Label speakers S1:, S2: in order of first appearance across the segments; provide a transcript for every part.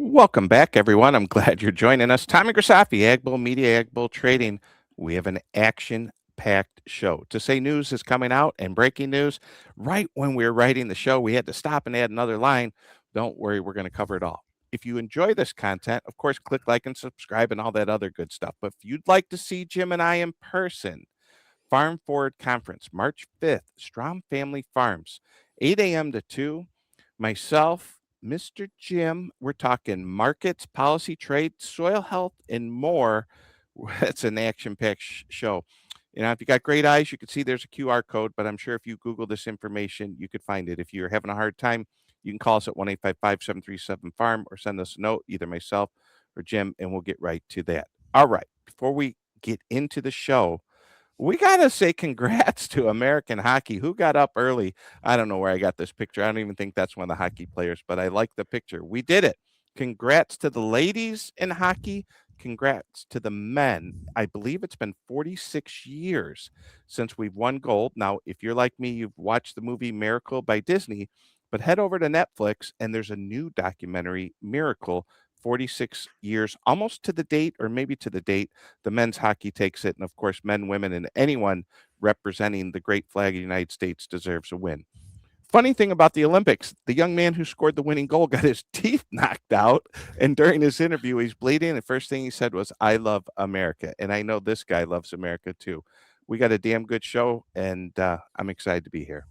S1: Welcome back, everyone. I'm glad you're joining us. Tommy Grisafi, Ag Bull Media, Ag Bull Trading. We have an action-packed show. To say news is coming out and breaking news, right when we were writing the show, we had to stop and add another line. Don't worry, we're going to cover it all. If you enjoy this content, of course, click like and subscribe and all that other good stuff. But if you'd like to see Jim and I in person, Farm Forward Conference, March 5th, Strom Family Farms, 8 a.m. to 2. Myself, Mr. Jim, we're talking markets, policy, trade, soil health, and more. It's an action-packed show. If you got great eyes, you can see there's a QR code, but I'm sure if you Google this information, you could find it. If you're having a hard time, you can call us at 1-855-737-FARM or send us a note, either myself or Jim, and we'll get right to that. All right, before we get into the show, we got to say congrats to American hockey. Who got up early? I don't know where I got this picture. I don't even think that's one of the hockey players, but I like the picture. We did it. Congrats to the ladies in hockey. Congrats to the men. I believe it's been 46 years since we've won gold. Now, if you're like me, you've watched the movie Miracle by Disney, but head over to Netflix and there's a new documentary, Miracle, 46 years, almost to the date, or maybe to the date the men's hockey takes it. And of course, men, women, and anyone representing the great flag of the United States deserves a win. Funny thing about the Olympics, the young man who scored the winning goal got his teeth knocked out. And during his interview, he's bleeding. The first thing he said was, "I love America." And I know this guy loves America too. We got a damn good show, and I'm excited to be here.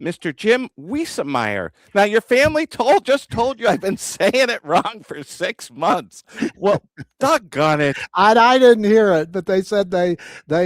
S1: Mr. Jim Wiesemeyer. Now, your family just told you I've been saying it wrong for 6 months. Well, doggone it.
S2: I didn't hear it, but they said they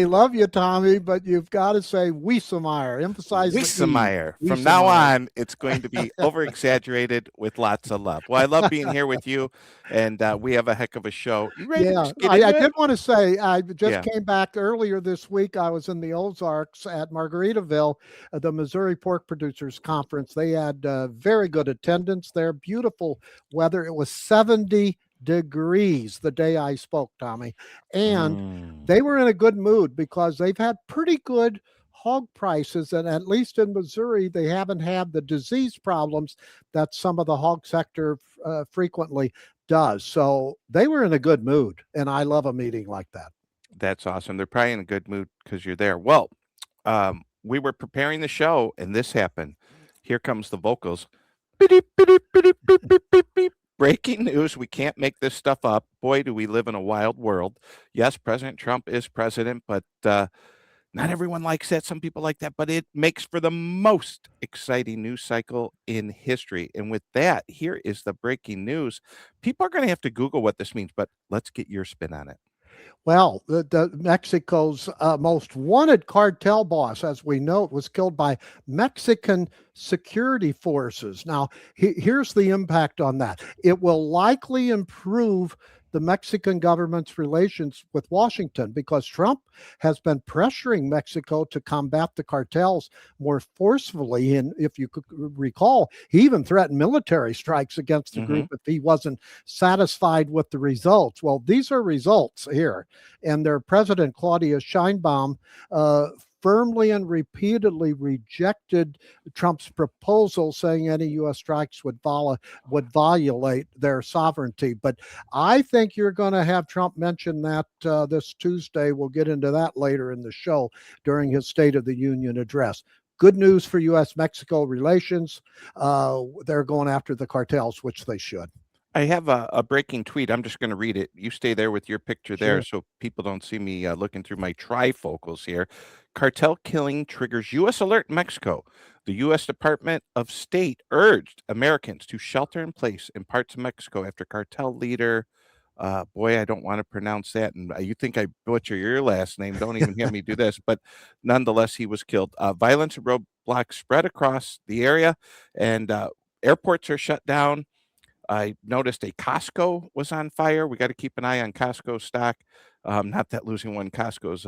S2: love you, Tommy, but you've got to say Wiesemeyer. Emphasize the E.
S1: Wiesemeyer. From
S2: Wiesemeyer.
S1: now on, it's going to be over-exaggerated with lots of love. Well, I love being here with you, and we have a heck of a show. You ready to
S2: Yeah,
S1: just get
S2: I
S1: into it?
S2: did want to say I just
S1: Yeah.
S2: came back earlier this week. I was in the Ozarks at Margaritaville, the Missouri Pork Producers Conference. They had very good attendance there, beautiful weather. It was 70 degrees the day I spoke, Tommy. And they were in a good mood because they've had pretty good hog prices. And at least in Missouri, they haven't had the disease problems that some of the hog sector frequently does. So they were in a good mood. And I love a meeting like that.
S1: That's awesome. They're probably in a good mood because you're there. Well, we were preparing the show, and this happened. Here comes the vocals. Beep, beep, beep, beep, beep, beep, beep. Breaking news. We can't make this stuff up. Boy, do we live in a wild world. Yes, President Trump is president, but not everyone likes that. Some people like that, but it makes for the most exciting news cycle in history. And with that, here is the breaking news. People are going to have to Google what this means, but let's get your spin on it.
S2: Well, the Mexico's most wanted cartel boss, as we know, was killed by Mexican security forces. Now, here's the impact on that. It will likely improve the Mexican government's relations with Washington because Trump has been pressuring Mexico to combat the cartels more forcefully. And if you could recall, he even threatened military strikes against the group if he wasn't satisfied with the results. Well, these are results here. And their president, Claudia Sheinbaum, firmly and repeatedly rejected Trump's proposal, saying any U.S. strikes would violate their sovereignty. But I think you're going to have Trump mention that this Tuesday. We'll get into that later in the show during his State of the Union address. Good news for U.S.-Mexico relations. They're going after the cartels, which they should.
S1: I have a breaking tweet. I'm just going to read it. You stay there with your picture there
S2: Sure.
S1: so people don't see me looking through my trifocals here. Cartel killing triggers U.S. alert in Mexico. The U.S. Department of State urged Americans to shelter in place in parts of Mexico after cartel leader, boy, I don't want to pronounce that. And you think I butcher your last name. Don't even have me do this. But nonetheless, he was killed. Violence roadblocks spread across the area, and airports are shut down. I noticed a Costco was on fire. We got to keep an eye on Costco stock. Not that losing one Costco's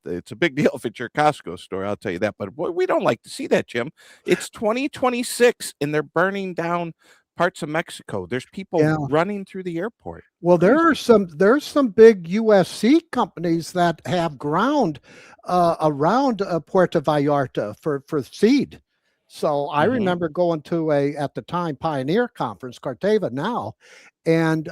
S1: it's a big deal if it's your Costco store, I'll tell you that. But boy, we don't like to see that, Jim. It's 2026 and they're burning down parts of Mexico. There's people
S2: Yeah.
S1: running through the airport.
S2: Well,
S1: Crazy.
S2: there's some big USC companies that have ground around Puerto Vallarta for seed. So I
S1: Mhm.
S2: remember going to at the time Pioneer Conference, Carteva now, and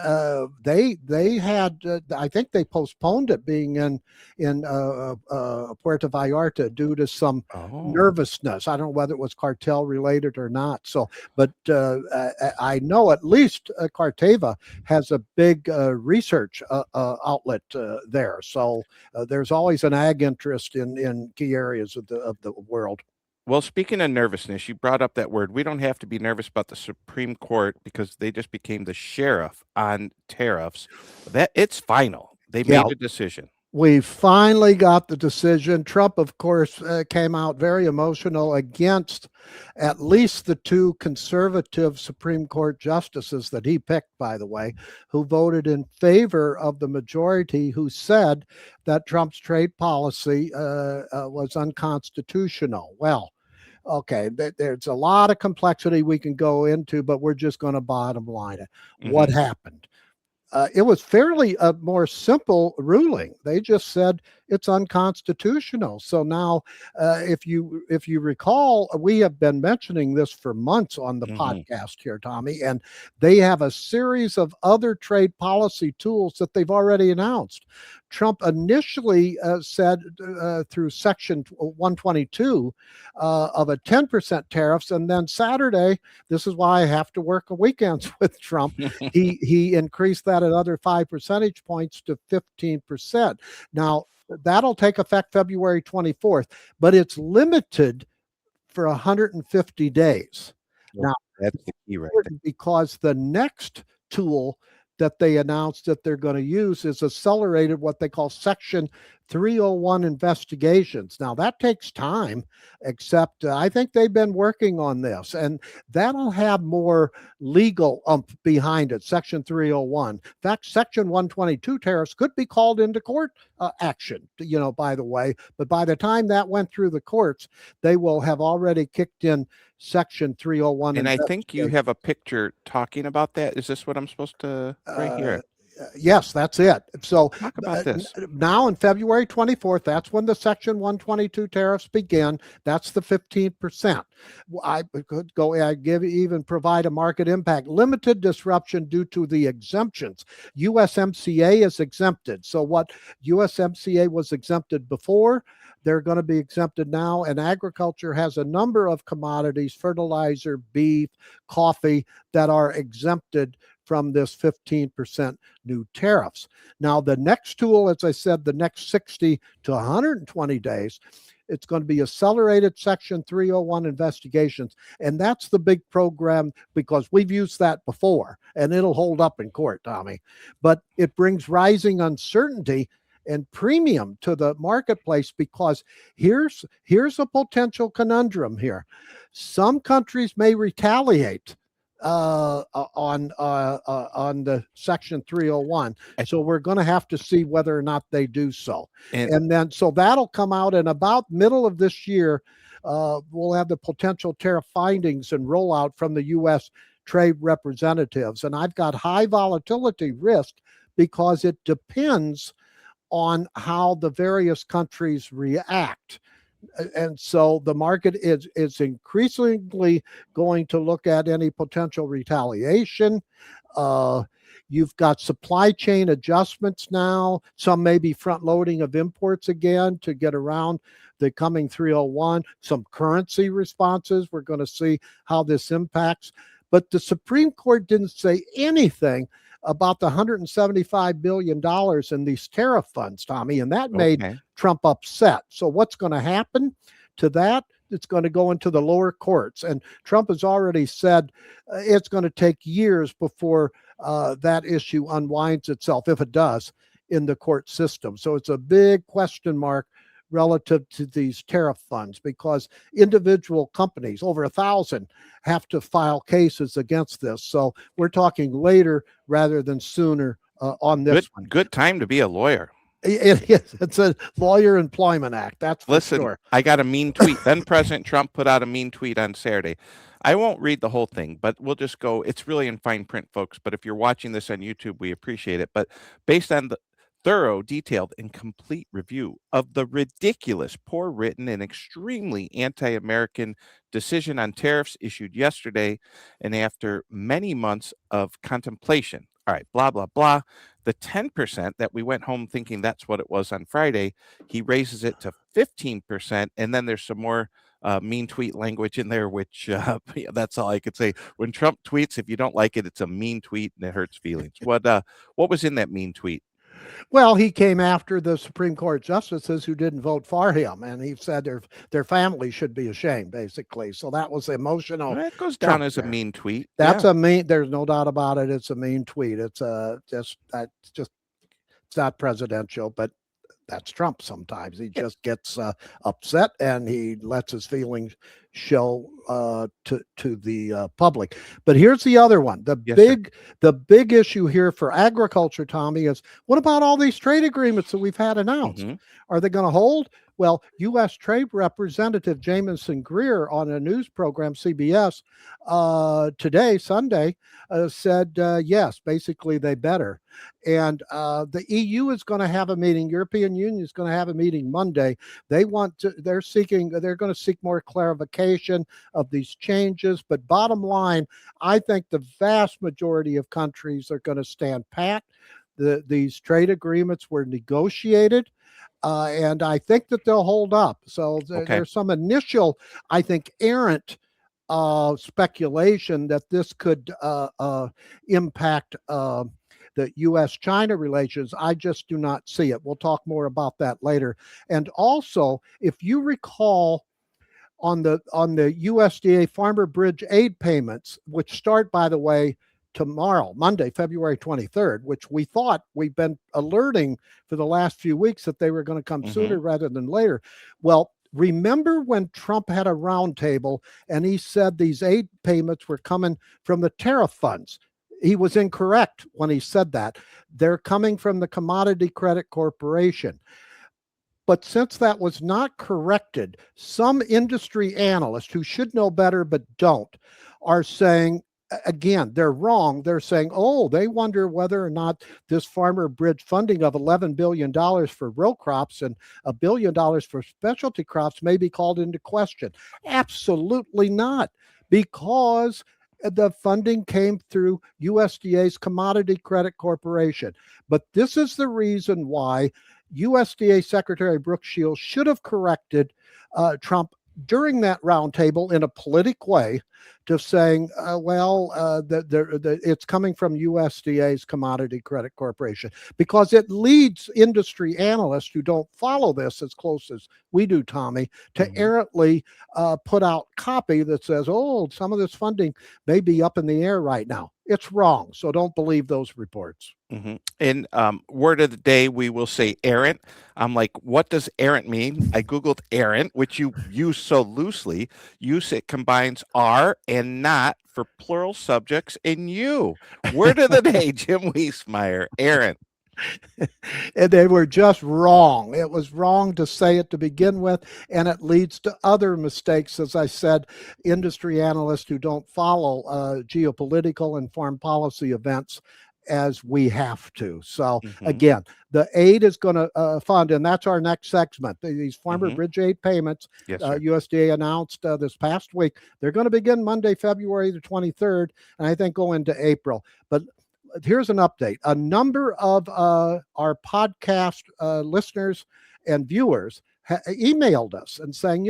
S2: they had I think they postponed it being in Puerto Vallarta due to some
S1: Oh.
S2: nervousness. I don't know whether it was cartel related or not. So, but I know at least Carteva has a big research outlet there. So there's always an ag interest in key areas of the world.
S1: Well, speaking of nervousness, you brought up that word. We don't have to be nervous about the Supreme Court because they just became the sheriff on tariffs. That it's final. They
S2: Yeah.
S1: made a decision.
S2: We finally got the decision. Trump, of course, came out very emotional against at least the two conservative Supreme Court justices that he picked, by the way, who voted in favor of the majority, who said that Trump's trade policy was unconstitutional. Well, okay, there's a lot of complexity we can go into, but we're just going to bottom line it. What happened? It was fairly a more simple ruling. They just said it's unconstitutional. So now, if you recall, we have been mentioning this for months on the podcast here, Tommy, and they have a series of other trade policy tools that they've already announced. Trump initially said through Section 122 of a 10% tariffs, and then Saturday, this is why I have to work weekends with Trump, he increased that another 5 percentage points to 15%. Now, that'll take effect February 24th, but it's limited for 150 days. Now,
S1: that's the key right there.
S2: Because the next tool that they announced that they're going to use is accelerated, what they call Section 301 investigations. Now, that takes time, except I think they've been working on this, and that'll have more legal behind it, Section 301. In fact, Section 122 tariffs could be called into court action, by the way, but by the time that went through the courts, they will have already kicked in Section 301.
S1: And I think you have a picture talking about that. Is this what I'm supposed to right here?
S2: Yes, that's it. So
S1: talk about this.
S2: Now in February 24th, that's when the Section 122 tariffs begin. That's the 15%. I could go, even provide a market impact, limited disruption due to the exemptions. USMCA is exempted. So what USMCA was exempted before, they're going to be exempted now. And agriculture has a number of commodities, fertilizer, beef, coffee, that are exempted from this 15% new tariffs. Now, the next tool, as I said, the next 60 to 120 days, it's going to be accelerated Section 301 investigations. And that's the big program because we've used that before and it'll hold up in court, Tommy. But it brings rising uncertainty and premium to the marketplace because here's a potential conundrum here. Some countries may retaliate on the Section 301. So we're going to have to see whether or not they do so. And then, so that'll come out in about middle of this year. We'll have the potential tariff findings and rollout from the U.S. trade representatives. And I've got high volatility risk because it depends on how the various countries react. And so the market is increasingly going to look at any potential retaliation. You've got supply chain adjustments now. Some may be front loading of imports again to get around the coming 301. Some currency responses. We're going to see how this impacts. But the Supreme Court didn't say anything about the $175 billion in these tariff funds, Tommy, and that made Trump upset. So what's going to happen to that? It's going to go into the lower courts. And Trump has already said it's going to take years before that issue unwinds itself, if it does, in the court system. So it's a big question mark relative to these tariff funds, because individual companies, over 1,000, have to file cases against this. So we're talking later rather than sooner on this one.
S1: Good time to be a lawyer.
S2: It is. It's a Lawyer Employment Act. That's for
S1: Listen,
S2: sure.
S1: I got a mean tweet. Then President Trump put out a mean tweet on Saturday. I won't read the whole thing, but we'll just go. It's really in fine print, folks. But if you're watching this on YouTube, we appreciate it. But based on the thorough, detailed, and complete review of the ridiculous, poor written, and extremely anti American decision on tariffs issued yesterday, and after many months of contemplation, all right, blah, blah, blah. The 10% that we went home thinking that's what it was on Friday, he raises it to 15%. And then there's some more mean tweet language in there, which yeah, that's all I could say. When Trump tweets, if you don't like it, it's a mean tweet and it hurts feelings. What was in that mean tweet?
S2: Well, he came after the Supreme Court justices who didn't vote for him, and he said their family should be ashamed, basically. So that was emotional.
S1: That goes down as a mean tweet.
S2: That's a mean. There's no doubt about it. It's a mean tweet. It's just it's not presidential, but that's Trump. Sometimes he just gets upset and he lets his feelings show to the public. But here's the other one. The big issue here for agriculture, Tommy, is what about all these trade agreements that we've had announced? Mm-hmm. Are they going to hold? Well, U.S. Trade Representative Jamison Greer on a news program, CBS, today, Sunday, said yes, basically they better. And the EU is going to have a meeting. European Union is going to have a meeting Monday. They're going to seek more clarification of these changes. But bottom line, I think the vast majority of countries are going to stand pat. These trade agreements were negotiated. And I think that they'll hold up. So there's some initial, I think, errant speculation that this could impact the U.S.-China relations. I just do not see it. We'll talk more about that later. And also, if you recall, on the USDA Farmer Bridge aid payments, which start, by the way, tomorrow, Monday, February 23rd, which we thought we've been alerting for the last few weeks that they were going to come sooner rather than later. Well, remember when Trump had a roundtable and he said these aid payments were coming from the tariff funds? He was incorrect when he said that. They're coming from the Commodity Credit Corporation. But since that was not corrected, some industry analysts who should know better but don't are saying, again, they're wrong. They're saying, oh, they wonder whether or not this Farmer Bridge funding of $11 billion for row crops and $1 billion for specialty crops may be called into question. Absolutely not, because the funding came through USDA's Commodity Credit Corporation. But this is the reason why USDA Secretary Brooke Shields should have corrected Trump during that roundtable in a politic way, to saying, it's coming from USDA's Commodity Credit Corporation, because it leads industry analysts who don't follow this as close as we do, Tommy, to errantly put out copy that says, oh, some of this funding may be up in the air right now. It's wrong. So don't believe those reports.
S1: In word of the day, we will say errant. I'm like, what does errant mean? I Googled errant, which you use so loosely. It combines are and not for plural subjects in you. Word of the day, Jim Wiesemeyer, errant.
S2: And they were just wrong. It was wrong to say it to begin with, and it leads to other mistakes. As I said, industry analysts who don't follow geopolitical and foreign policy events as we have to. So again, the aid is going to fund, and that's our next segment. These Farmer Bridge aid payments, USDA announced this past week, they're going to begin Monday, February the 23rd, and I think go into April. But here's an update. A number of our podcast listeners and viewers emailed us and saying,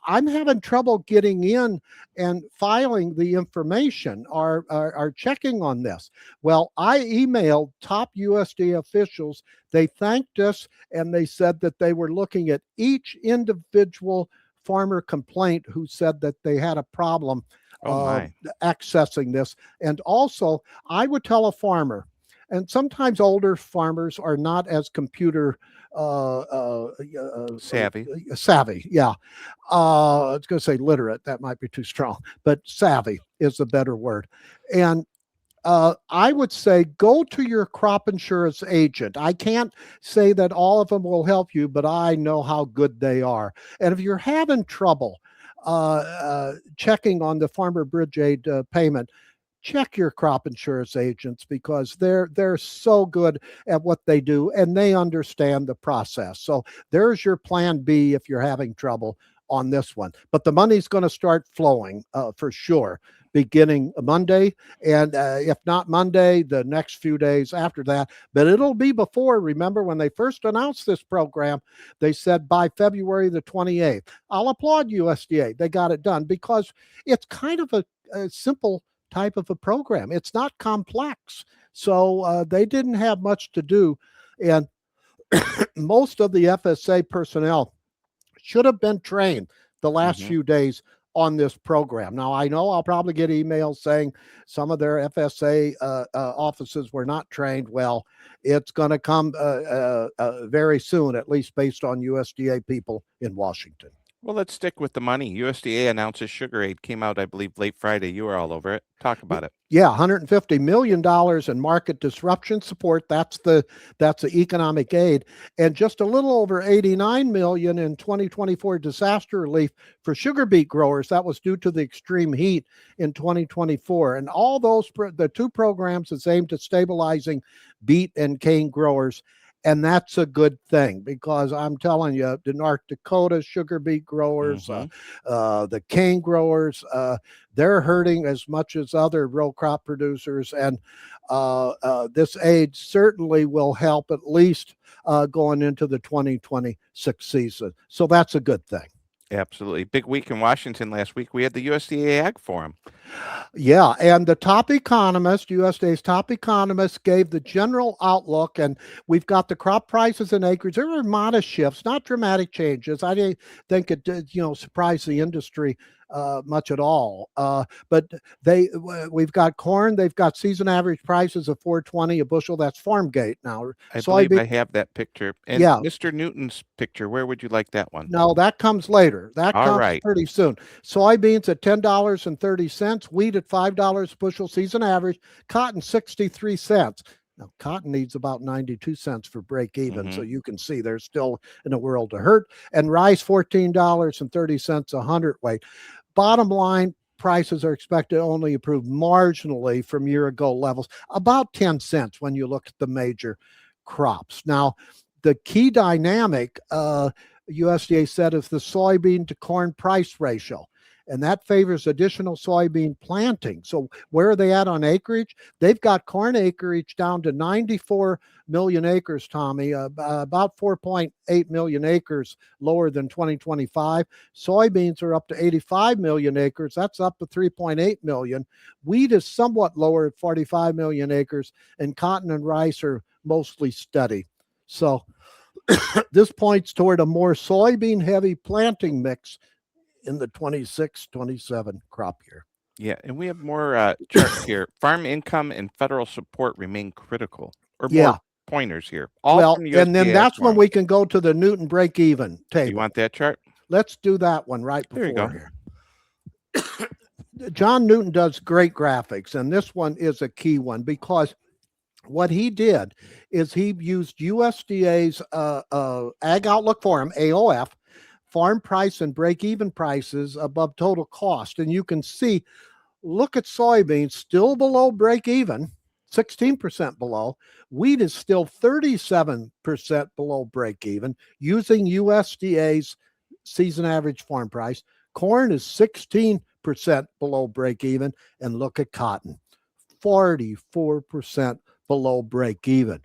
S2: I'm having trouble getting in and filing the information or checking on this. Well, I emailed top USDA officials. They thanked us, and they said that they were looking at each individual farmer complaint who said that they had a problem accessing this. And also, I would tell a farmer, and sometimes older farmers are not as computer uh, uh,
S1: Savvy.
S2: savvy. Yeah. I was going to say literate. That might be too strong, but savvy is the better word. And I would say go to your crop insurance agent. I can't say that all of them will help you, but I know how good they are. And if you're having trouble checking on the Farmer Bridge Aid payment, check your crop insurance agents because they're so good at what they do and they understand the process. So there's your plan B if you're having trouble on this one. But the money's going to start flowing for sure beginning Monday, and if not Monday, the next few days after that. But it'll be before. Remember when they first announced this program, they said by February the 28th. I'll applaud USDA. They got it done because it's kind of a simple type of a program. It's not complex. So they didn't have much to do. And most of the FSA personnel should have been trained the last few days on this program. Now, I know I'll probably get emails saying some of their FSA offices were not trained. Well, it's going to come very soon, at least based on USDA people in Washington.
S1: Well, let's stick with the money. USDA announces sugar aid came out, I believe, late Friday. You were all over it. Talk about it.
S2: Yeah, $150 million in market disruption support. That's the economic aid, and just a little over $89 million in 2024 disaster relief for sugar beet growers. That was due to the extreme heat in 2024, and all those the two programs is aimed at stabilizing beet and cane growers. And that's a good thing because I'm telling you, the North Dakota sugar beet growers, the cane growers, they're hurting as much as other row crop producers. And this aid certainly will help at least going into the 2026 season. So that's a good thing.
S1: Absolutely. Big week in Washington last week. We had the USDA Ag Forum.
S2: Yeah, and the top economist, USDA's top economist, gave the general outlook, and we've got the crop prices and acreage. There were modest shifts, not dramatic changes. I didn't think it did, surprise the industry much at all. But we've got corn. They've got season average prices of $4.20 a bushel. That's farm gate now.
S1: I believe I have that picture. And
S2: yeah,
S1: Mr. Newton's picture, where would you like that one?
S2: No, that comes later. That
S1: All
S2: comes
S1: right.
S2: pretty soon. Soybeans at $10.30, wheat at $5 a bushel season average, cotton 63 cents. Now, cotton needs about 92 cents for break even. So you can see there's still in a world to hurt. And rice, $14.30 a hundredweight. Bottom line, prices are expected to only improve marginally from year ago levels, about 10 cents when you look at the major crops. Now, the key dynamic, USDA said, is the soybean to corn price ratio. And that favors additional soybean planting. So where are they at on acreage? They've got corn acreage down to 94 million acres, Tommy, about 4.8 million acres lower than 2025. Soybeans are up to 85 million acres. That's up to 3.8 million. Wheat is somewhat lower at 45 million acres, and cotton and rice are mostly steady. So this points toward a more soybean-heavy planting mix in the 26-27 crop year.
S1: Yeah, and we have more charts here. Farm income and federal support remain critical, or more pointers here.
S2: All from and then that's when we can go to the Newton break-even table.
S1: You want that chart?
S2: Let's do that one right before here. John Newton does great graphics, and this one is a key one because what he did is he used USDA's Ag Outlook Forum, AOF, farm price and break-even prices above total cost. And you can see, look at soybeans, still below break-even, 16% below. Wheat is still 37% below break-even using USDA's season average farm price. Corn is 16% below break-even. And look at cotton, 44% below break-even.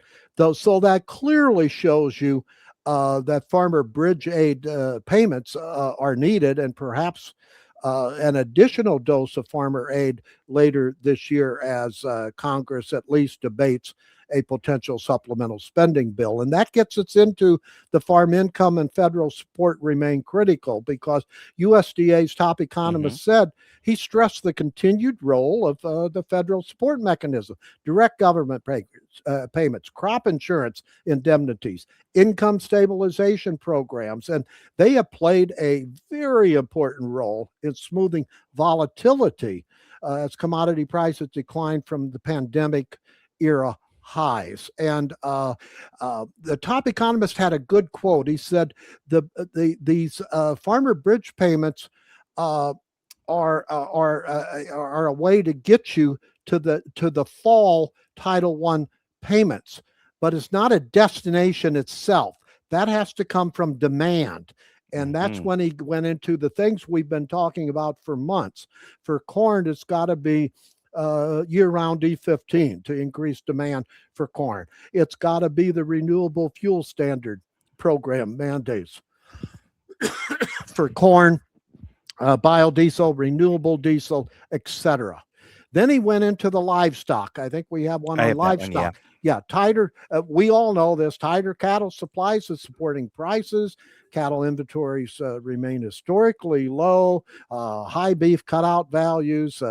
S2: So that clearly shows you that farmer bridge aid payments are needed, and perhaps an additional dose of farmer aid later this year as Congress at least debates a potential supplemental spending bill. And that gets us into the farm income and federal support remain critical, because USDA's top economist said he stressed the continued role of the federal support mechanism, direct government payments, crop insurance indemnities, income stabilization programs, and they have played a very important role in smoothing volatility as commodity prices declined from the pandemic era highs. And the top economist had a good quote. He said these farmer bridge payments are a way to get you to the fall Title I payments, but it's not a destination itself. That has to come from demand. And that's when he went into the things we've been talking about for months. For corn, it's got to be year-round E15 to increase demand for corn. It's got to be the renewable fuel standard program mandates for corn, biodiesel, renewable diesel, etc. Then he went into the livestock. I think we have one on livestock. Yeah, tighter. We all know this. Tighter cattle supplies is supporting prices. Cattle inventories remain historically low. High beef cutout values.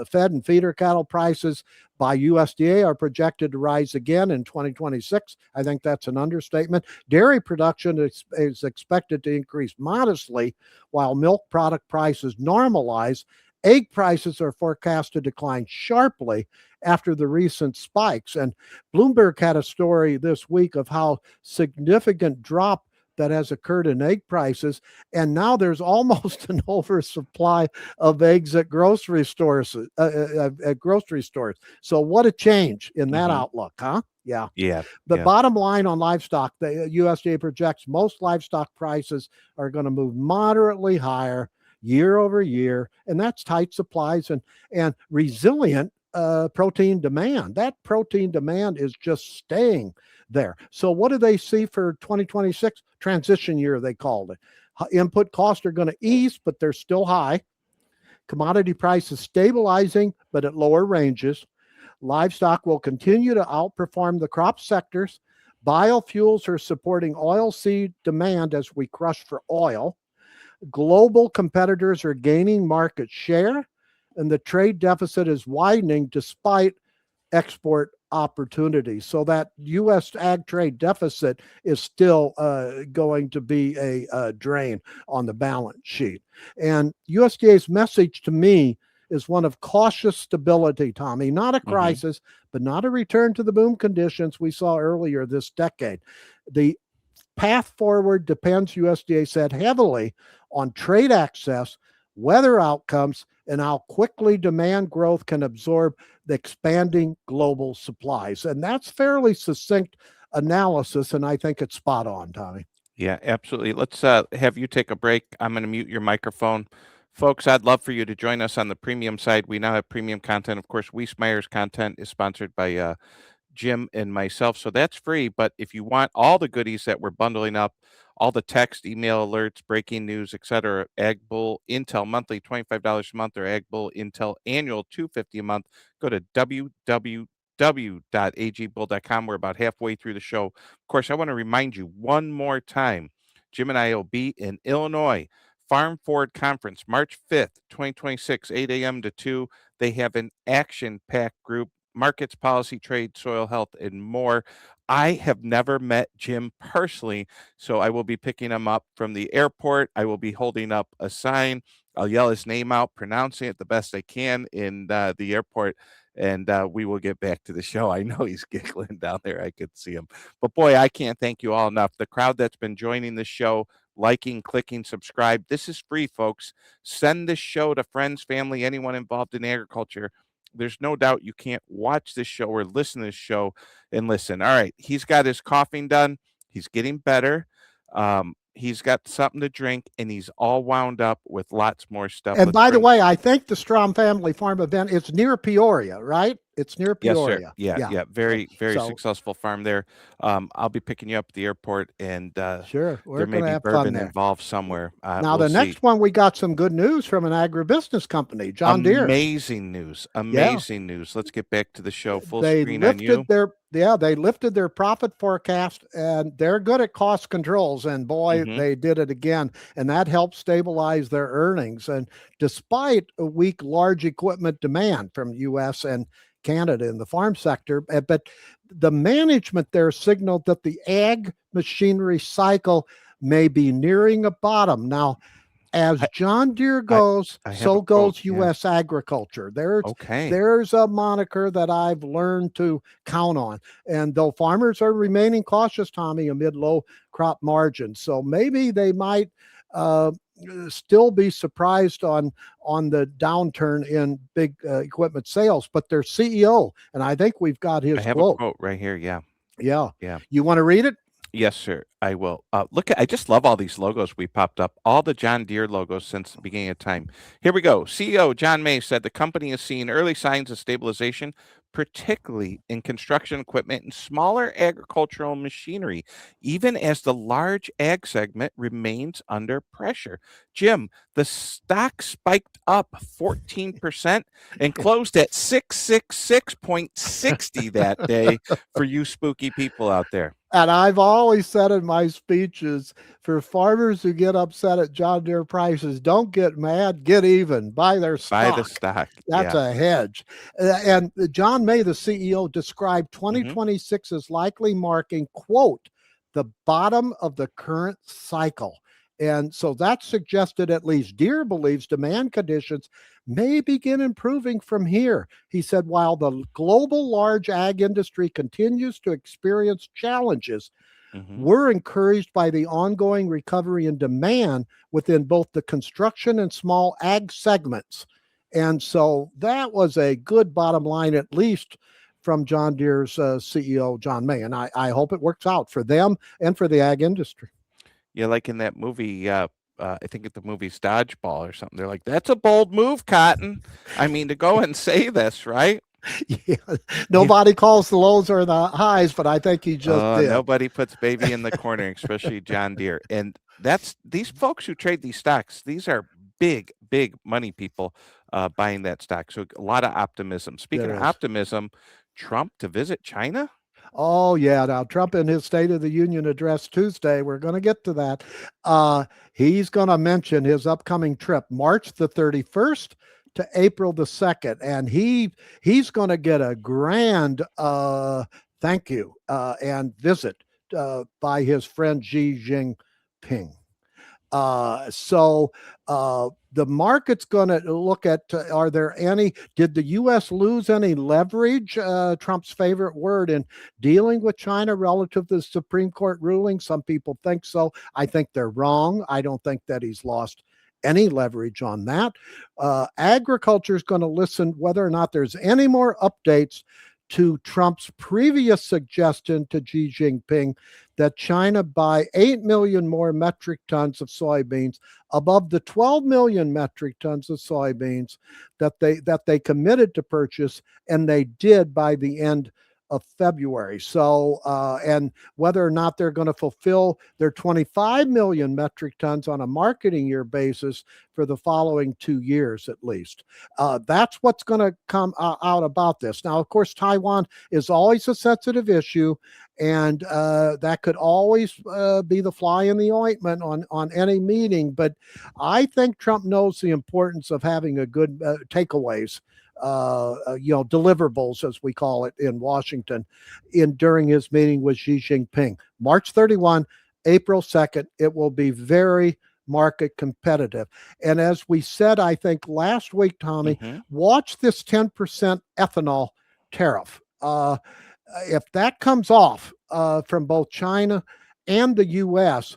S2: Fed and feeder cattle prices by USDA are projected to rise again in 2026. I think that's an understatement. Dairy production is expected to increase modestly, while milk product prices normalize. Egg prices are forecast to decline sharply after the recent spikes. And Bloomberg had a story this week of how significant drop that has occurred in egg prices. And now there's almost an oversupply of eggs at grocery stores. So what a change in that outlook, huh? Yeah. The bottom line on livestock, the USDA projects most livestock prices are going to move moderately higher year over year, and that's tight supplies and resilient protein demand. That protein demand is just staying there. So what do they see for 2026? Transition year, they called it. Input costs are going to ease, but they're still high. Commodity prices stabilizing, but at lower ranges. Livestock will continue to outperform the crop sectors. Biofuels are supporting oilseed demand as we crush for oil. Global competitors are gaining market share, and the trade deficit is widening despite export opportunities. So that U.S. ag trade deficit is still going to be a drain on the balance sheet. And USDA's message to me is one of cautious stability, Tommy, not a crisis, but not a return to the boom conditions we saw earlier this decade. The path forward depends, USDA said, heavily on trade access, weather outcomes, and how quickly demand growth can absorb the expanding global supplies. And that's fairly succinct analysis, and I think it's spot on, Tommy.
S1: Yeah, absolutely. Let's have you take a break. I'm going to mute your microphone. Folks, I'd love for you to join us on the premium side. We now have premium content. Of course, Wiesemeyer's content is sponsored by Jim and myself, so that's free. But if you want all the goodies that we're bundling up, all the text, email alerts, breaking news, etc., Ag Bull Intel monthly, $25 a month, or Ag Bull Intel annual, $250 a month, go to www.agbull.com. We're about halfway through the show. Of course, I want to remind you one more time, Jim and I will be in Illinois, Farm Forward Conference, March 5th, 2026, 8 a.m. to 2. They have an action-packed group, markets, policy, trade, soil health, and more. I have never met Jim personally, so I will be picking him up from the airport. I will be holding up a sign. I'll yell his name out, pronouncing it the best I can in the airport, and we will get back to the show. I know he's giggling down there. I could see him. But boy, I can't thank you all enough. The crowd that's been joining the show, liking, clicking, subscribe. This is free, folks. Send this show to friends, family, anyone involved in agriculture. There's no doubt you can't watch this show or listen to this show and listen. All right, he's got his coughing done. He's getting better. He's got something to drink, and he's all wound up with lots more stuff.
S2: And by the way, I think the Strom Family Farm event is near Peoria, right? It's near
S1: Yes, sir.
S2: Peoria.
S1: Yeah,
S2: Yeah.
S1: yeah. Very, very
S2: So
S1: successful farm there. I'll be picking you up at the airport, and
S2: sure,
S1: there
S2: we're
S1: may
S2: going to
S1: be
S2: have fun
S1: bourbon
S2: there.
S1: involved somewhere.
S2: Now,
S1: We'll
S2: the
S1: see.
S2: next one, we got some good news from an agribusiness company, John Deere.
S1: Amazing news.
S2: Yeah,
S1: Amazing news. Let's get back to the show. Full
S2: they
S1: screen on
S2: lifted
S1: you.
S2: their profit forecast, and they're good at cost controls, and boy,
S1: Hmm.
S2: they did it again, and that helped stabilize their earnings. And despite a weak large equipment demand from US and Canada in the farm sector, but the management there signaled that the ag machinery cycle may be nearing a bottom. Now, as
S1: I,
S2: John Deere
S1: I,
S2: goes,
S1: I have a
S2: so
S1: quote.
S2: goes
S1: Yeah.
S2: U.S. agriculture.
S1: Okay.
S2: There's a moniker that I've learned to count on. And though farmers are remaining cautious, Tommy, amid low crop margins, so maybe they might uh, still be surprised on the downturn in big equipment sales. But their CEO, and I think we've got
S1: I
S2: his
S1: have a
S2: quote.
S1: quote right here. Yeah.
S2: Yeah,
S1: Yeah.
S2: you want to read it?
S1: Yes, sir. I will. Look at. I just love all these logos we popped up. All the John Deere logos since the beginning of time. Here we go. CEO John May said the company is seeing early signs of stabilization, particularly in construction equipment and smaller agricultural machinery, even as the large ag segment remains under pressure. Jim, the stock spiked up 14% and closed at 666.60 that day for you spooky people out there.
S2: And I've always said in my speeches, for farmers who get upset at John Deere prices, don't get mad, get even, buy their
S1: Buy the
S2: stock.
S1: stock.
S2: That's
S1: Yeah.
S2: a hedge. And John May, the CEO, described
S1: Hmm.
S2: 2026 as likely marking, quote, the bottom of the current cycle. And so that suggested at least Deere believes demand conditions may begin improving from here. He said, while the global large ag industry continues to experience challenges,
S1: Hmm.
S2: we're encouraged by the ongoing recovery in demand within both the construction and small ag segments. And so that was a good bottom line, at least from John Deere's CEO, John May. And I hope it works out for them and for the ag industry.
S1: Yeah, like in that movie, I think the movie's Dodgeball or something. They're like, "That's a bold move, Cotton." I mean, to go and say this, right?
S2: Yeah,
S1: Yeah.
S2: nobody calls the lows or the highs, but I think he just did.
S1: Nobody puts baby in the corner, especially John Deere. And that's these folks who trade these stocks. These are big, big money people buying that stock. So a lot of optimism. Speaking
S2: There
S1: of
S2: is.
S1: optimism, Trump to visit China.
S2: Oh, yeah. Now, Trump in his State of the Union address Tuesday, we're going to get to that. He's going to mention his upcoming trip, March the 31st to April the 2nd. And he's going to get a grand thank you and visit by his friend Xi Jinping. So the market's going to look at are there any, did the U.S. lose any leverage, Trump's favorite word, in dealing with China relative to the Supreme Court ruling? Some people think so. I think they're wrong. I don't think that he's lost any leverage on that. Agriculture is going to listen whether or not there's any more updates to Trump's previous suggestion to Xi Jinping that China buy 8 million more metric tons of soybeans above the 12 million metric tons of soybeans that they committed to purchase, and they did by the end of February. So, and whether or not they're going to fulfill their 25 million metric tons on a marketing year basis for the following 2 years at least. That's what's going to come out about this. Now, of course, Taiwan is always a sensitive issue, and that could always be the fly in the ointment on any meeting. But I think Trump knows the importance of having a good takeaways, deliverables, as we call it in Washington, during his meeting with Xi Jinping, March 31, April 2nd. It will be very market competitive. And as we said, I think last week, Tommy,
S1: Hmm.
S2: watch this 10% ethanol tariff. If that comes off from both China and the U.S.,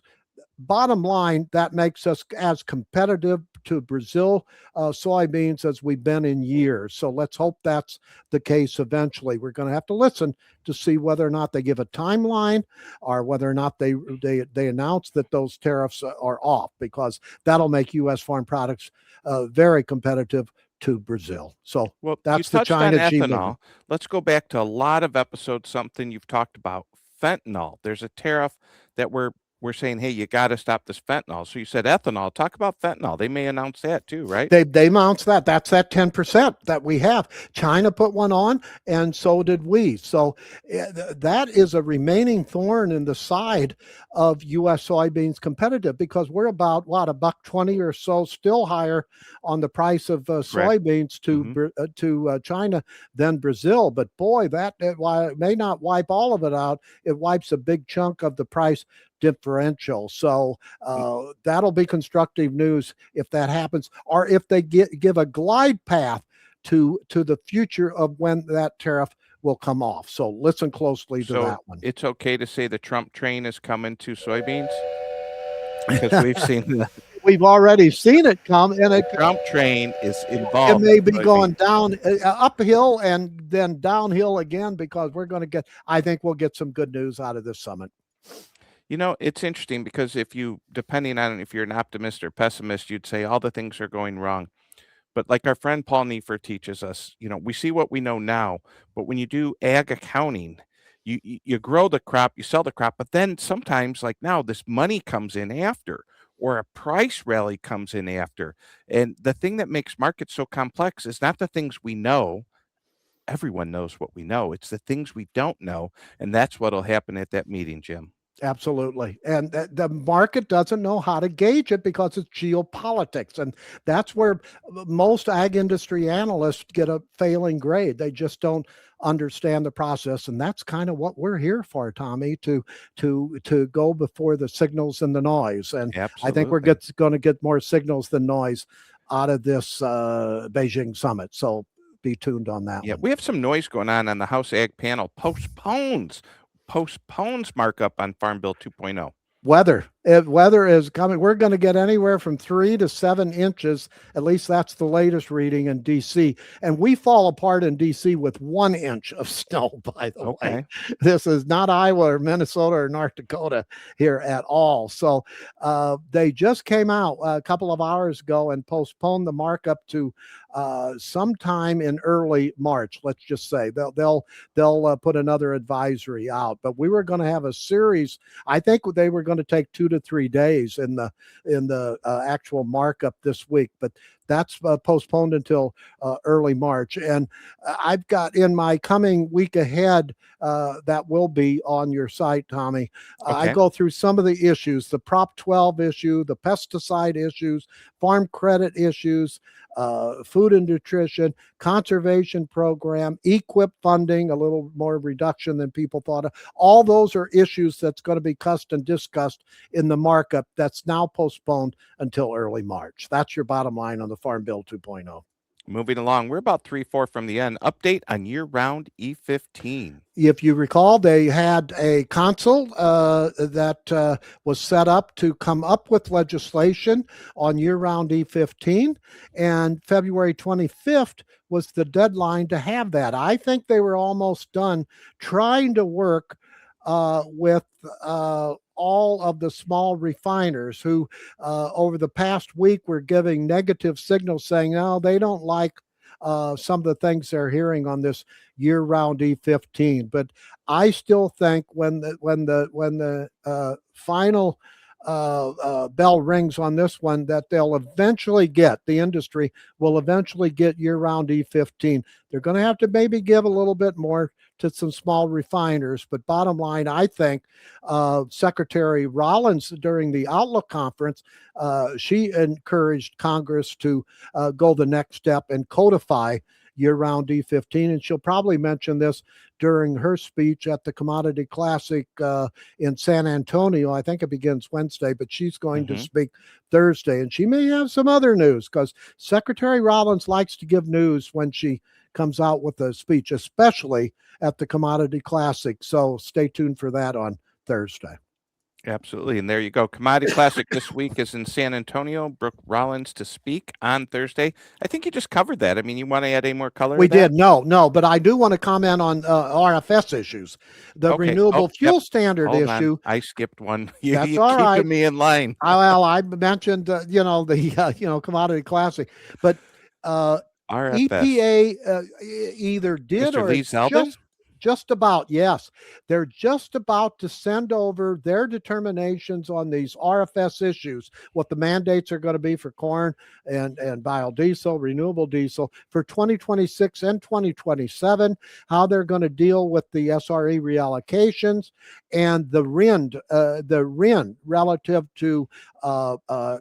S2: bottom line, that makes us as competitive to Brazil soybeans as we've been in years. So let's hope that's the case eventually. We're going to have to listen to see whether or not they give a timeline or whether or not they announce that those tariffs are off, because that'll make U.S. farm products very competitive to Brazil. So
S1: Well, you
S2: that's the
S1: touched on
S2: China-G
S1: ethanol.
S2: movement.
S1: Let's go back to a lot of episodes, something you've talked about, fentanyl. There's a tariff that we're saying, hey, you got to stop this fentanyl. So you said ethanol. Talk about fentanyl. They may announce that too, right?
S2: They announced that. That's that 10% that we have. China put one on, and so did we. So that is a remaining thorn in the side of U.S. soybeans competitive, because we're about what, $1.20 or so, still higher on the price of soybeans to China than Brazil. But boy, while it may not wipe all of it out, it wipes a big chunk of the price differential. So that'll be constructive news if that happens, or if they give a glide path to the future of when that tariff will come off. So listen closely to that one.
S1: It's okay to say the Trump train is coming to soybeans, because we've seen the
S2: We've already seen it come, and the
S1: Trump train is
S2: it
S1: involved.
S2: may be going down uphill and then downhill again, because I think we'll get some good news out of this summit.
S1: You know, it's interesting because depending on if you're an optimist or pessimist, you'd say all the things are going wrong. But like our friend Paul Neiffer teaches us, we see what we know now, but when you do ag accounting, you grow the crop, you sell the crop, but then sometimes, like now, this money comes in after, or a price rally comes in after. And the thing that makes markets so complex is not the things we know. Everyone knows what we know. It's the things we don't know. And that's what'll happen at that meeting, Jim.
S2: Absolutely. And the market doesn't know how to gauge it because it's geopolitics. And that's where most ag industry analysts get a failing grade. They just don't understand the process. And that's kind of what we're here for, Tommy, to go before the signals and the noise. And
S1: Absolutely.
S2: I think we're going to get more signals than noise out of this Beijing summit. So be tuned on that one.
S1: We have some noise going on the House Ag panel. Postpones markup on Farm Bill 2.0.
S2: Weather is coming. We're going to get anywhere from 3 to 7 inches. At least that's the latest reading in DC. And we fall apart in DC with 1 inch of snow, by the way. This is not Iowa or Minnesota or North Dakota here at all. So they just came out a couple of hours ago and postponed the markup to sometime in early March. Let's just say they'll put another advisory out. But we were going to have a series. I think they were going to take 2 to 3 days in the actual markup this week, but that's postponed until early March. And I've got in my coming week ahead that will be on your site, Tommy. I go through some of the issues: the Prop 12 issue, the pesticide issues, farm credit issues, food and nutrition, conservation program, EQIP funding, a little more reduction than people thought of. All those are issues that's going to be discussed in the markup that's now postponed until early March. That's your bottom line on the Farm Bill 2.0.
S1: Moving along, we're about 3-4 from the end. Update on year-round E15.
S2: If you recall, they had a council that was set up to come up with legislation on year-round E15, and February 25th was the deadline to have that. I think they were almost done trying to work with all of the small refiners who over the past week were giving negative signals saying, no, they don't like some of the things they're hearing on this year-round E15. But I still think when the final bell rings on this one, that the industry will eventually get year-round E15. They're going to have to maybe give a little bit more to some small refiners. But bottom line, I think Secretary Rollins during the Outlook conference, she encouraged Congress to go the next step and codify year-round E15. And she'll probably mention this during her speech at the Commodity Classic in San Antonio. I think it begins Wednesday, but she's going to speak Thursday. And she may have some other news, because Secretary Rollins likes to give news when she comes out with a speech, especially at the Commodity Classic. So stay tuned for that on Thursday.
S1: Absolutely. And there you go. Commodity Classic this week is in San Antonio. Brooke Rollins to speak on Thursday. I think you just covered that. I mean, you want to add any more color?
S2: We did. No, but I do want to comment on RFS issues. The renewable fuel standard issue.
S1: I skipped one. You're
S2: keeping
S1: me in line.
S2: Well, I mentioned, the Commodity Classic, but
S1: RFS.
S2: EPA either did
S1: Mr.
S2: or
S1: Lee
S2: it's
S1: Zeldin?
S2: just about, yes. They're just about to send over their determinations on these RFS issues, what the mandates are going to be for corn and biodiesel, renewable diesel for 2026 and 2027, how they're going to deal with the SRE reallocations and the RIN relative to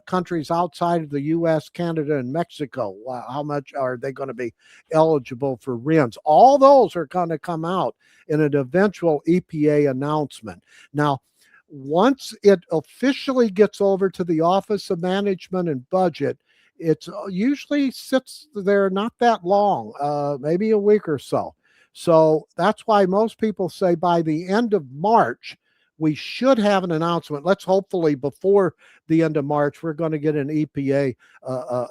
S2: countries outside of the U.S., Canada, and Mexico. How much are they going to be eligible for RINs? All those are going to come out in an eventual EPA announcement. Now, once it officially gets over to the Office of Management and Budget, it usually sits there not that long, maybe a week or so. So that's why most people say by the end of March, we should have an announcement. Let's hopefully before the end of March, we're going to get an EPA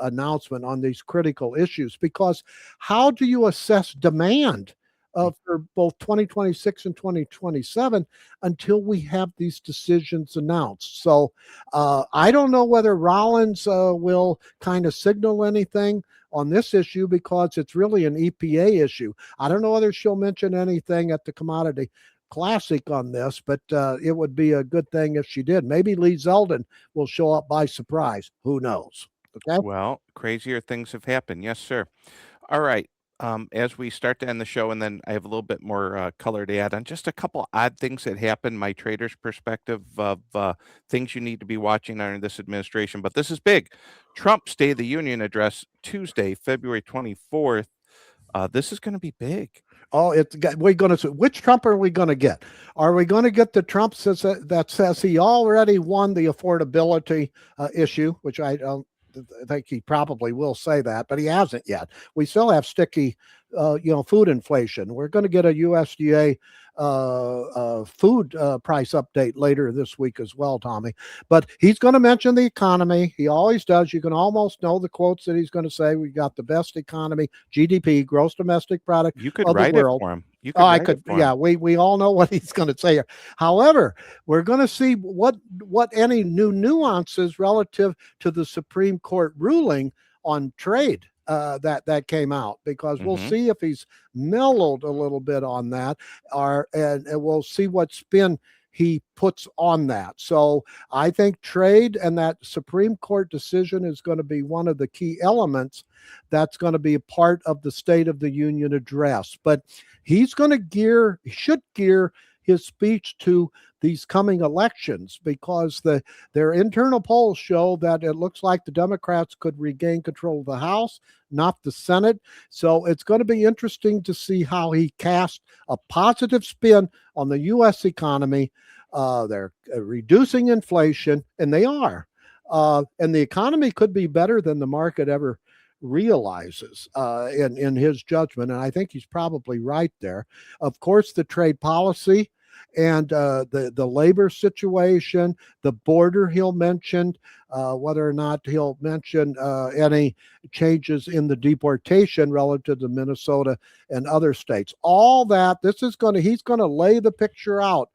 S2: announcement on these critical issues, because how do you assess demand for both 2026 and 2027 until we have these decisions announced? So I don't know whether Rollins will kind of signal anything on this issue, because it's really an EPA issue. I don't know whether she'll mention anything at the Commodity Classic on this, but it would be a good thing if she did. Maybe Lee Zeldin will show up by surprise. Who knows? Okay.
S1: Well, crazier things have happened. Yes, sir. All right. As we start to end the show, and then I have a little bit more color to add on just a couple odd things that happened, my trader's perspective of things you need to be watching under this administration. But this is big. Trump State of the Union address Tuesday, February 24th. This is going to be big.
S2: Oh, we're going to. Which Trump are we going to get? Are we going to get the Trump that says he already won the affordability issue, which I don't think he probably will say that, but he hasn't yet. We still have sticky, food inflation. We're going to get a USDA food price update later this week as well, Tommy. But he's going to mention the economy. He always does. You can almost know the quotes that he's going to say. We got the best economy, GDP, gross domestic product
S1: You could
S2: of the
S1: write it
S2: world.
S1: for him. You
S2: Oh, I
S1: write
S2: could.
S1: it for
S2: Yeah,
S1: him.
S2: we all know what he's going to say here. However, we're going to see what any new nuances relative to the Supreme Court ruling on trade that came out, because we'll
S1: Mhm.
S2: see if he's mellowed a little bit on that, and we'll see what spin he puts on that. So I think trade and that Supreme Court decision is going to be one of the key elements that's going to be a part of the State of the Union address. But he's going to should gear his speech to these coming elections, because their internal polls show that it looks like the Democrats could regain control of the House, not the Senate. So it's going to be interesting to see how he casts a positive spin on the U.S. economy. They're reducing inflation, and they are. And the economy could be better than the market ever realizes in his judgment. And I think he's probably right there. Of course, the trade policy and the labor situation, the border he'll mention, whether or not he'll mention any changes in the deportation relative to Minnesota and other states. All that, he's going to lay the picture out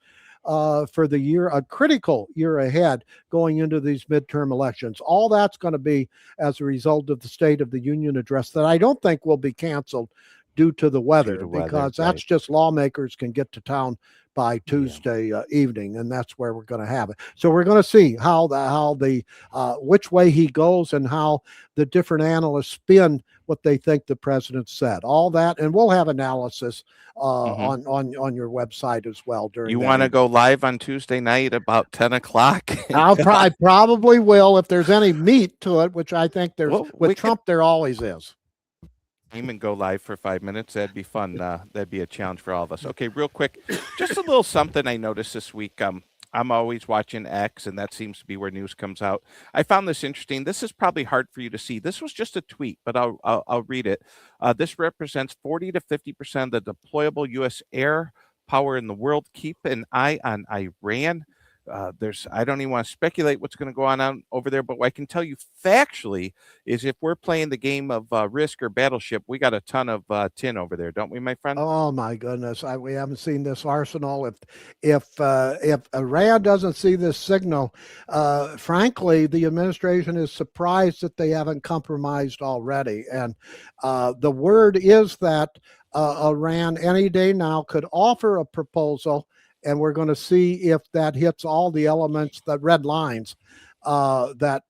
S2: for the year, a critical year ahead going into these midterm elections. All that's going to be as a result of the State of the Union address that I don't think will be canceled due to the weather, because that's
S1: right.
S2: just lawmakers can get to town by Tuesday evening, and that's where we're going to have it. So we're going to see how the which way he goes and how the different analysts spin what they think the president said. All that, and we'll have analysis on your website as well during.
S1: You want to go live on Tuesday night about 10 o'clock?
S2: I probably will if there's any meat to it, which I think there's with Trump. There always is.
S1: And go live for 5 minutes. That'd be fun. That'd be a challenge for all of us. Okay, real quick, just a little something I noticed this week. I'm always watching X, and that seems to be where news comes out. I found this interesting. This is probably hard for you to see. This was just a tweet, but I'll read it. This represents 40 to 50% of the deployable U.S. air power in the world. Keep an eye on Iran. I don't even want to speculate what's going to go on over there, but what I can tell you factually is if we're playing the game of Risk or Battleship, we got a ton of tin over there, don't we, my friend?
S2: Oh my goodness, we haven't seen this arsenal. If Iran doesn't see this signal, frankly, the administration is surprised that they haven't compromised already. And the word is that Iran any day now could offer a proposal, and we're going to see if that hits all the elements, the red lines that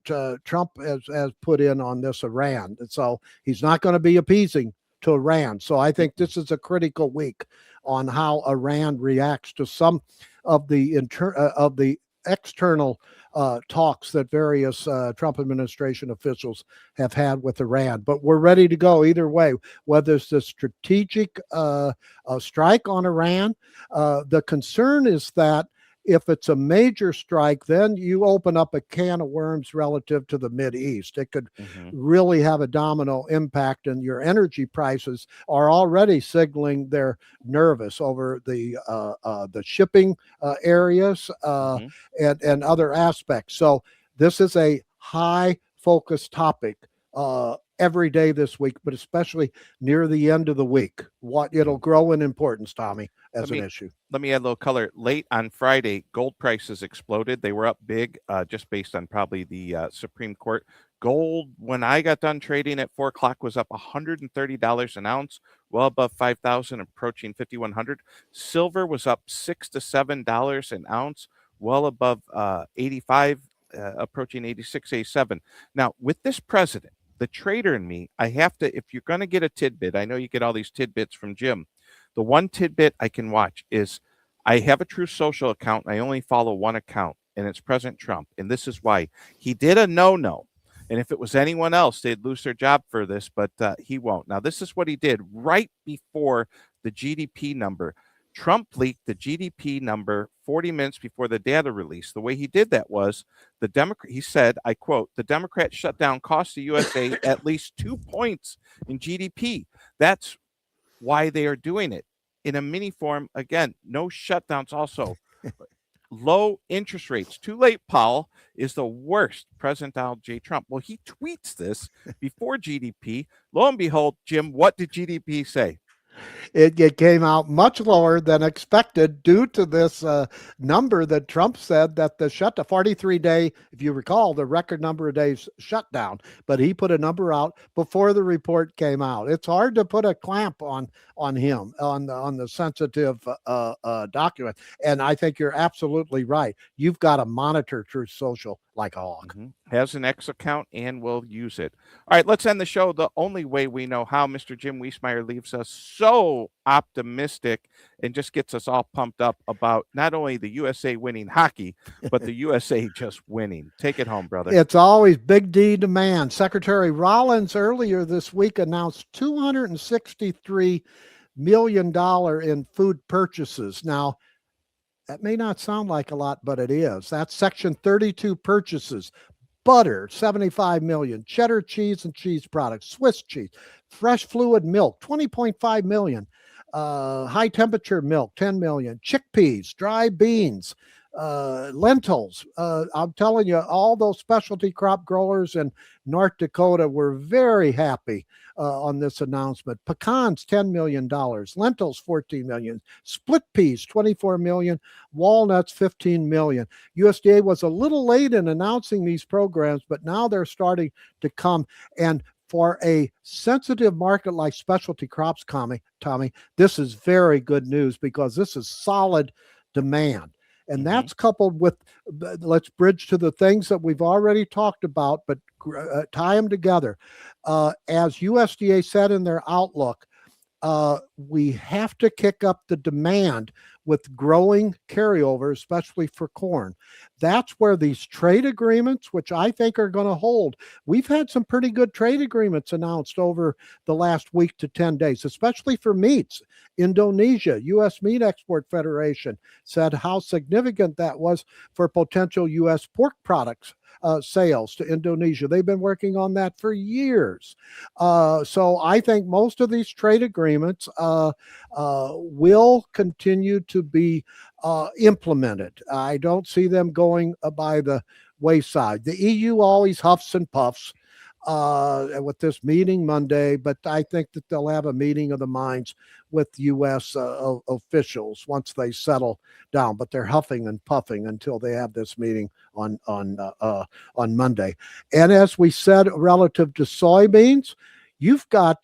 S2: Trump has put in on this Iran. And so he's not going to be appeasing to Iran. So I think this is a critical week on how Iran reacts to some of the external talks that various Trump administration officials have had with Iran. But we're ready to go either way, whether it's the strategic strike on Iran. The concern is that if it's a major strike, then you open up a can of worms relative to the Mideast. It could really have a domino impact, and your energy prices are already signaling they're nervous over the shipping areas and other aspects. So this is a high focus topic every day this week, but especially near the end of the week. It'll grow in importance, Tommy, as an issue.
S1: Let me add a little color. Late on Friday, gold prices exploded. They were up big, just based on probably the Supreme Court. Gold, when I got done trading at 4 o'clock, was up $130 an ounce, well above 5,000, approaching 5,100. Silver was up $6 to $7 an ounce, well above 85, approaching 86, 87. Now, with this president, the trader in me, I have to, if you're going to get a tidbit, I know you get all these tidbits from Jim. The one tidbit I can watch is I have a True Social account. And I only follow one account, and it's President Trump. And this is why. He did a no-no. And if it was anyone else, they'd lose their job for this, but he won't. Now, this is what he did right before the GDP number. Trump leaked the GDP number 40 minutes before the data release. The way he did that was he said, I quote, "The Democrat shutdown cost the USA at least 2 points in GDP. That's why they are doing it in a mini form. Again, no shutdowns also. Low interest rates. Too late, Powell is the worst. President Donald J. Trump." Well, he tweets this before GDP. Lo and behold, Jim, what did GDP say?
S2: It came out much lower than expected due to this number that Trump said that the 43-day, if you recall, the record number of days shutdown. But he put a number out before the report came out. It's hard to put a clamp on him on the sensitive document. And I think you're absolutely right. You've got to monitor Truth Social like a hawk.
S1: Has an X account and will use it. All right, let's end the show the only way we know how. Mr. Jim Wiesemeyer leaves us so optimistic and just gets us all pumped up about not only the USA winning hockey, but the USA just winning. Take it home, brother.
S2: It's always Big D demand. Secretary Rollins earlier this week announced $263 million in food purchases. Now, that may not sound like a lot, but it is. That's Section 32 purchases. Butter, 75 million. Cheddar cheese and cheese products. Swiss cheese. Fresh fluid milk, 20.5 million. High temperature milk, 10 million. Chickpeas, dry beans, lentils. I'm telling you, all those specialty crop growers in North Dakota were very happy on this announcement. Pecans, $10 million. Lentils, $14 million. Split peas, $24 million. Walnuts, $15 million. USDA was a little late in announcing these programs, but now they're starting to come. And for a sensitive market like specialty crops, Tommy, this is very good news because this is solid demand. And that's coupled with, let's bridge to the things that we've already talked about, but tie them together. As USDA said in their outlook, we have to kick up the demand with growing carryover, especially for corn. That's where these trade agreements, which I think are going to hold. We've had some pretty good trade agreements announced over the last week to 10 days, especially for meats. Indonesia, U.S. Meat Export Federation said how significant that was for potential U.S. pork products sales to Indonesia. They've been working on that for years. So I think most of these trade agreements will continue to be implemented. I don't see them going by the wayside. The EU always huffs and puffs with this meeting Monday, but I think that they'll have a meeting of the minds with U.S. Officials once they settle down. But they're huffing and puffing until they have this meeting on Monday. And as we said, relative to soybeans, you've got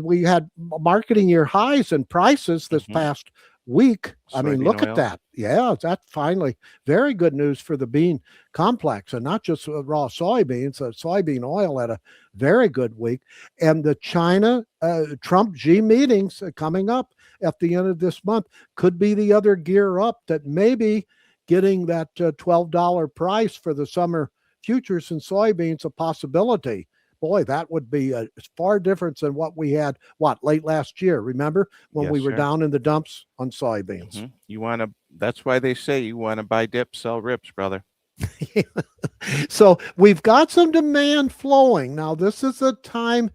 S2: we had marketing year highs and prices this past week. I mean, look at that. Yeah, that's finally very good news for the bean complex, and not just raw soybeans. Soybean oil had a very good week. And the China Trump G meetings coming up at the end of this month could be the other gear up that maybe getting that $12 price for the summer futures in soybeans a possibility. Boy, that would be a far difference than what we had, late last year. Remember when we were down in the dumps on soybeans?
S1: You want to, that's why they say you want to buy dips, sell rips, brother.
S2: So we've got some demand flowing. Now, this is a time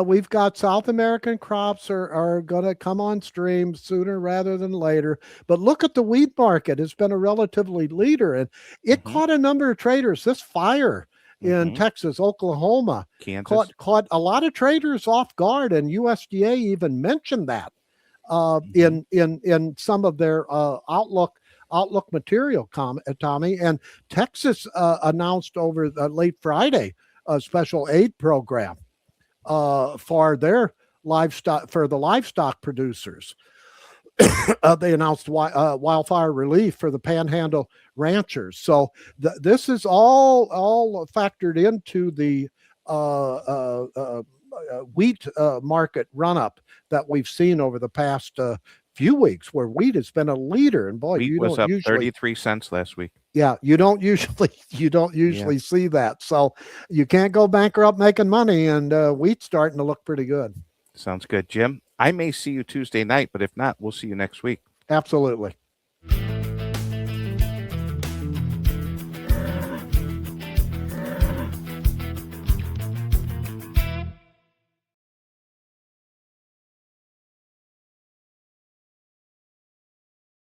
S2: we've got South American crops are going to come on stream sooner rather than later. But look at the wheat market. It's been a relatively leader, and it caught a number of traders. This fire in Texas, Oklahoma,
S1: Kansas
S2: caught a lot of traders off guard, and USDA even mentioned that in some of their Outlook material, Tommy. And Texas announced over late Friday a special aid program for their livestock, for the livestock producers. They announced wildfire relief for the Panhandle ranchers. So this is all factored into the wheat market run-up that we've seen over the past few weeks, where wheat has been a leader. And boy,
S1: wheat was up 33 cents last week.
S2: Yeah, you don't usually see that. So you can't go bankrupt making money, and wheat's starting to look pretty good.
S1: Sounds good, Jim. I may see you Tuesday night, but if not, we'll see you next week.
S2: Absolutely.